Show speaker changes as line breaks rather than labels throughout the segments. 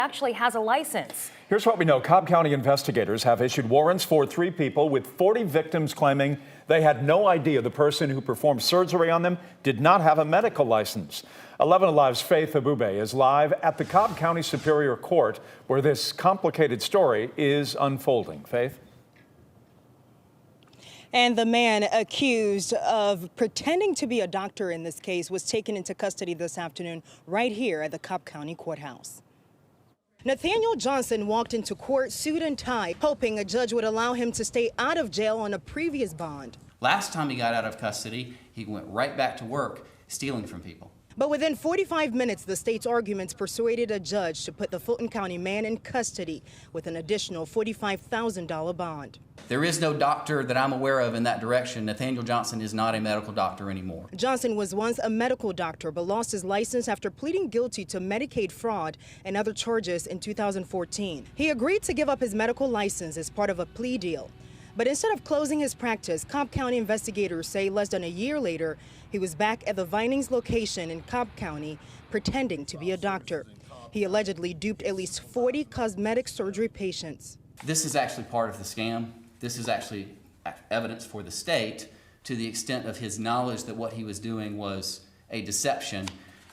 actually has a license.
Here's what we know. Cobb County investigators have issued warrants for 3 people, with 40 victims claiming they had no idea the person who performed surgery on them did not have a medical license. 11 Alive's Faith Abube is live at the Cobb County Superior Court, where this complicated story is unfolding. Faith?
And the man accused of pretending to be a doctor in this case was taken into custody this afternoon right here at the Cobb County Courthouse. Nathaniel Johnson walked into court suit and tie, hoping a judge would allow him to stay out of jail on a previous bond.
Last time he got out of custody, he went right back to work stealing from people.
But within 45 minutes, the state's arguments persuaded a judge to put the Fulton County man in custody with an additional $45,000 bond.
There is no doctor that I'm aware of in that direction. Nathaniel Johnson is not a medical doctor anymore.
Johnson was once a medical doctor but lost his license after pleading guilty to Medicaid fraud and other charges in 2014. He agreed to give up his medical license as part of a plea deal. But instead of closing his practice, Cobb County investigators say less than a year later, he was back at the Vinings location in Cobb County pretending to be a doctor. He allegedly duped at least 40 cosmetic surgery patients.
This is actually part of the scam. This is actually evidence for the state to the extent of his knowledge that what he was doing was a deception,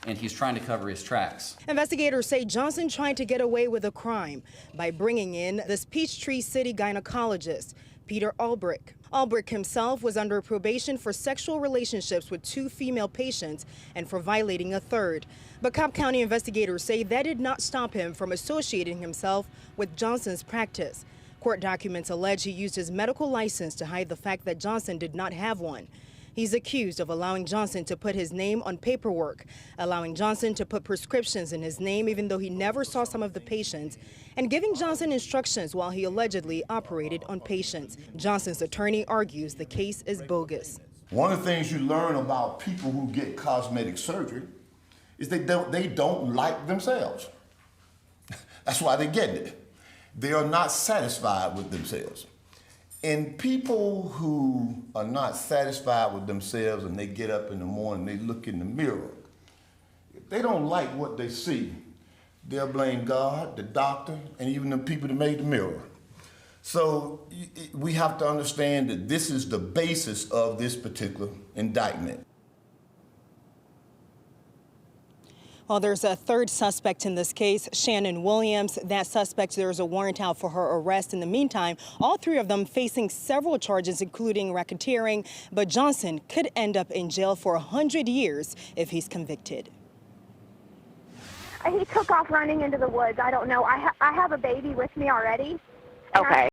and he's trying to cover his tracks.
Investigators say Johnson tried to get away with a crime by bringing in this Peachtree City gynecologist, Peter Albrecht. Albrecht himself was under probation for sexual relationships with 2 female patients and for violating a third. But Cobb County investigators say that did not stop him from associating himself with Johnson's practice. Court documents allege he used his medical license to hide the fact that Johnson did not have one. He's accused of allowing Johnson to put his name on paperwork, allowing Johnson to put prescriptions in his name even though he never saw some of the patients, and giving Johnson instructions while he allegedly operated on patients. Johnson's attorney argues the case is bogus.
One of the things you learn about people who get cosmetic surgery is they don't like themselves. That's why they get it. They are not satisfied with themselves. And people who are not satisfied with themselves and they get up in the morning, they look in the mirror, if they don't like what they see, they'll blame God, the doctor, and even the people that made the mirror. So we have to understand that this is the basis of this particular indictment.
Well, there's a third suspect in this case, Shannon Williams. That suspect, there's a warrant out for her arrest. In the meantime, all 3 of them facing several charges, including racketeering. But Johnson could end up in jail for 100 years if he's convicted.
He took off running into the woods. I don't know. I have a baby with me already.
Okay.